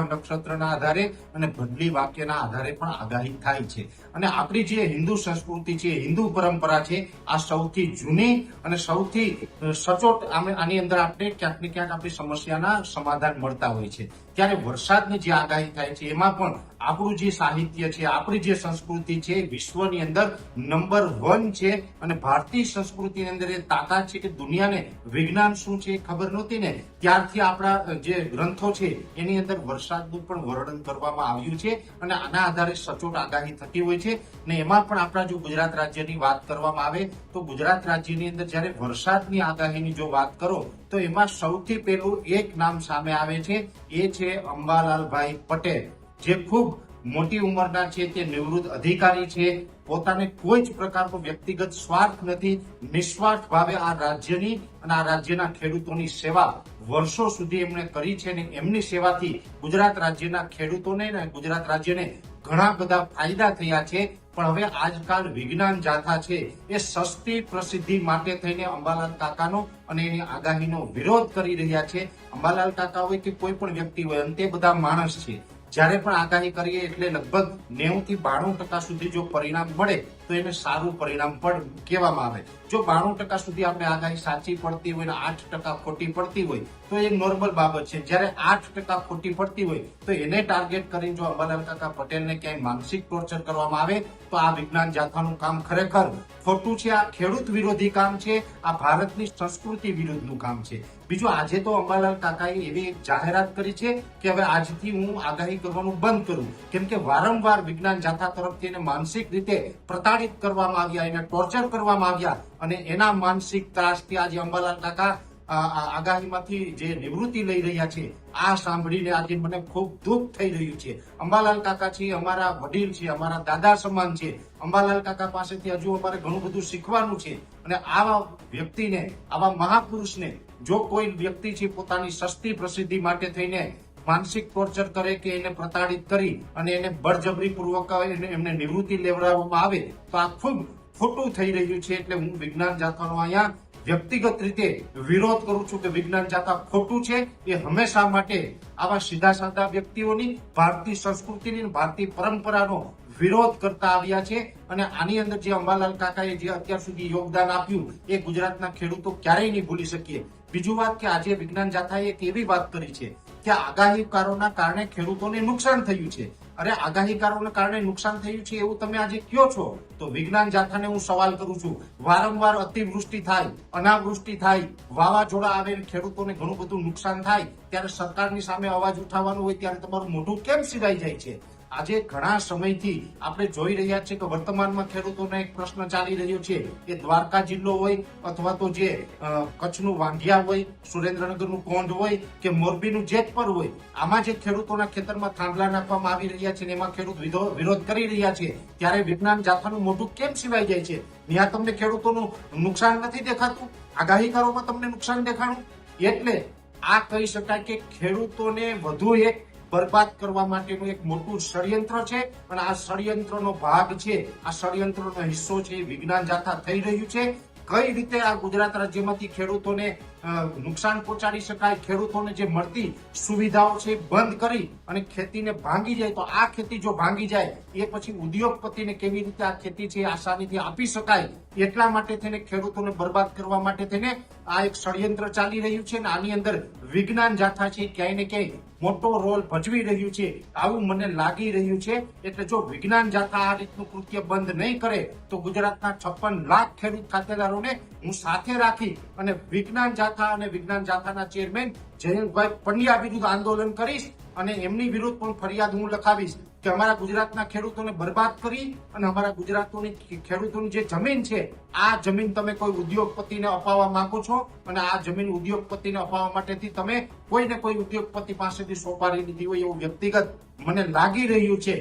નક્ષત્રના આધારે અને બદલી વાક્યના આધારે પણ આગાહી થાય છે. અને આપણી જે હિન્દુ સંસ્કૃતિ છે, હિન્દુ પરંપરા છે, આ સૌથી જૂની અને સૌથી સચોટ આની અંદર આપણે ક્યાંક ને ક્યાંક આપણી સમસ્યાના સમાધાન મળતા હોય છે. ત્યારે વરસાદની જે આગાહી થાય છે એમાં પણ આપણું જે સાહિત્ય છે, આપણી જે સંસ્કૃતિ છે વિશ્વની અંદર નંબર 1 છે. અને ભારતીય સંસ્કૃતિની અંદર એ તાકાત છે કે દુનિયાને વિજ્ઞાન શું છે એ ખબર નહોતી ને, ત્યારથી આપણા જે ગ્રંથો છે એની અંદર વરસાદનું પણ વર્ણન કરવામાં આવ્યું છે અને આના આધારે સચોટ આગાહી થતી હોય છે. ને એમાં પણ આપણા જો ગુજરાત રાજ્યની વાત કરવામાં આવે તો ગુજરાત રાજ્યની અંદર જ્યારે વરસાદની આગાહીની જો વાત કરો તો એમાં સૌથી પહેલું એક નામ સામે આવે છે, એ છે અંબાલાલભાઈ પટેલ, જે ખૂબ મોટી ઉંમરના છે, તે નિવૃત્ત અધિકારી છે. પોતાને કોઈ જ પ્રકારનો વ્યક્તિગત સ્વાર્થ નથી, નિસ્વાર્થ ભાવે આ રાજ્યની અને આ રાજ્યના ખેડૂતોની સેવા વર્ષો સુધી એમણે કરી છે. અને એમની સેવાથી ગુજરાત રાજ્યના ખેડૂતોને અને ગુજરાત રાજ્યને ઘણા બધા ફાયદા થયા છે. પણ હવે આજકાલ વિજ્ઞાન જાથા છે એ સસ્તી પ્રસિદ્ધિ માટે થઈને અંબાલાલ કાકાનો અને એની આગાહીનો વિરોધ કરી રહ્યા છે. અંબાલાલ કાકા હોય કે કોઈ પણ વ્યક્તિ હોય, અંતે બધા માણસ છે. જ્યારે પણ આગાહી કરીએ એટલે લગભગ 90 થી 92% સુધી જો પરિણામ મળે તો એને સારું પરિણામ પણ કહેવામાં આવે. જો 92% સુધી આપણે આગાહી સાચી પડતી હોય ને 8% ખોટી પડતી હોય તો એ નોર્મલ બાબત છે. જ્યારે 8% ખોટી પડતી હોય તો એને ટાર્ગેટ કરીને જો અંબાલાલ કાકા પટેલને ક્યાંય માનસિક ટોર્ચર કરવામાં આવે તો આ વિજ્ઞાન જાથાનું કામ ખરેખર ખોટું છે. આ ખેડૂત વિરોધી કામ છે, આ ભારતની સંસ્કૃતિ વિરુદ્ધનું કામ છે. બીજું, આજે તો અંબાલાલ કાકાએ એવી જાહેરાત કરી છે કે હવે આજથી હું આગાહી કરવાનું બંધ કરું, કેમ કે વારંવાર વિજ્ઞાન જાથા તરફથી એને માનસિક રીતે પ્રતાડિત કરવામાં આવ્યા, એને ટોર્ચર કરવામાં આવ્યા અને એના માનસિક ત્રાસથી આજે અંબાલાલ કાકા આગાહીમાંથી જે નિવૃત્તિ લઈ રહ્યા છે. આ સાંભળીને આજે મને ખૂબ દુઃખ થઈ રહ્યું છે. અંબાલાલ કાકા છે અમારા વડીલ છે, અમારા દાદા સમાન છે. અંબાલાલ કાકા પાસેથી હજુ અમારે ઘણું બધું શીખવાનું છે. અને આવા વ્યક્તિને, આવા મહાપુરુષને જો કોઈ વ્યક્તિ છે પોતાની સસ્તી પ્રસિદ્ધિ માટે થઈને માનસિક ટોર્ચર કરે કે એને પ્રતાડિત કરી અને એને બળજબરી પૂર્વક એમને નિવૃત્તિ લેવડાવવામાં આવે તો આ ખૂબ ખોટું થઈ રહ્યું છે. એટલે હું વિજ્ઞાન જાથાનો અહીંયા વ્યક્તિગત રીતે વિરોધ કરું છું કે વિજ્ઞાન જાથા ખોટું છે. એ હંમેશા માટે આવા સીધા સાધા વ્યક્તિઓની, ભારતીય સંસ્કૃતિની, ભારતીય પરંપરાનો વિરોધ કરતા આવ્યા છે. અને આની અંદર જે અંબાલાલ કાકાએ જે અત્યાર સુધી યોગદાન આપ્યું એ ગુજરાતના ખેડૂતો ક્યારેય નહીં ભૂલી શકીએ. બીજું વાત કે આજે વિજ્ઞાન જાથાએ એક એવી વાત કરી છે કે આગાહીકારોના કારણે ખેડૂતોને નુકસાન થયું છે. અરે, આગાહીકારોના કારણે નુકસાન થયું છે એવું તમે આજે કહો છો તો વિજ્ઞાન જાથાને હું સવાલ કરું છું, વારંવાર અતિવૃષ્ટિ થાય, અનાવૃષ્ટિ થાય, વાવાઝોડા આવે, ખેડૂતોને ઘણું બધું નુકસાન થાય, ત્યારે સરકારની સામે અવાજ ઉઠાવવાનો હોય ત્યારે તમારું મોઢું કેમ સિરાઈ જાય છે? આજે ઘણા સમયથી આપણે જોઈ રહ્યા છીએ કે વર્તમાનમાં ખેડૂતોને એક પ્રશ્ન ચાલી રહ્યો છે કે દ્વારકા જિલ્લો હોય અથવા તો જે કચ્છનું વાંઢિયા હોય, સુરેન્દ્રનગરનું કોંઢ હોય કે મોરબીનું જેતપર હોય, આમાં જે ખેડૂતોના ખેતરમાં થાંભલા નાખવામાં આવી રહ્યા છે ને એમાં ખેડૂત વિરોધ કરી રહ્યા છે, ત્યારે વિજ્ઞાન જાથાનું મોઢું કેમ સિવાય જાય છે? ત્યાં તમને ખેડૂતોનું નુકસાન નથી દેખાતું, આગાહીકારોમાં તમને નુકસાન દેખાણું. એટલે આ કહી શકાય કે ખેડૂતોને વધુ એક બરબાદ કરવા માટેનું એક મોટું ષડયંત્ર છે. અને આ ષડયંત્રનો ભાગ છે, આ ષડયંત્રનો હિસ્સો છે વિજ્ઞાન જાથા થઈ રહ્યું છે. કઈ રીતે આ ગુજરાત રાજ્યમાંથી ખેડૂતોને નુકસાન પહોંચાડી શકાય, ખેડૂતોને જે મળતી સુવિધાઓ છે બંધ કરી અને ખેતીને ભાંગી જાય, તો આ ખેતી જો ભાંગી જાય એ પછી ઉદ્યોગપતિને કેવી રીતે આ ખેતી છે આસાનીથી આપી શકાય, એટલા માટે થઈને ખેડૂતોને બરબાદ કરવા માટે થઈને આ એક ષડયંત્ર ચાલી રહ્યું છે. અને આની અંદર વિજ્ઞાન જાથા છે ક્યાંય ને ક્યાંય મોટો રોલ ભજવી રહ્યું છે, આવું મને લાગી રહ્યું છે. એટલે જો વિજ્ઞાન જાથા આ રીતનું કૃત્ય બંધ નહીં કરે તો ગુજરાતના 56 લાખ ખેડૂત ખાતેદારોને હું સાથે રાખી અને વિજ્ઞાન જાથા અને વિજ્ઞાન જાથાના ચેરમેન જયંતભાઈ પંડ્યા વિરુદ્ધ આંદોલન કરીશ. અને એમની વિરુદ્ધ પણ ફરિયાદ હું લખાવીશ કે અમારા ગુજરાતના ખેડૂતોને બરબાદ કરી અને અમારા ગુજરાતોની ખેડૂતોની જે જમીન છે, આ જમીન તમે કોઈ ઉદ્યોગપતિને અપાવવા માંગો છો અને આ જમીન ઉદ્યોગપતિને અપાવવા માટેથી તમે કોઈને કોઈ ઉદ્યોગપતિ પાસેથી સોપારી લીધી હોય એવું વ્યક્તિગત મને લાગી રહ્યું છે.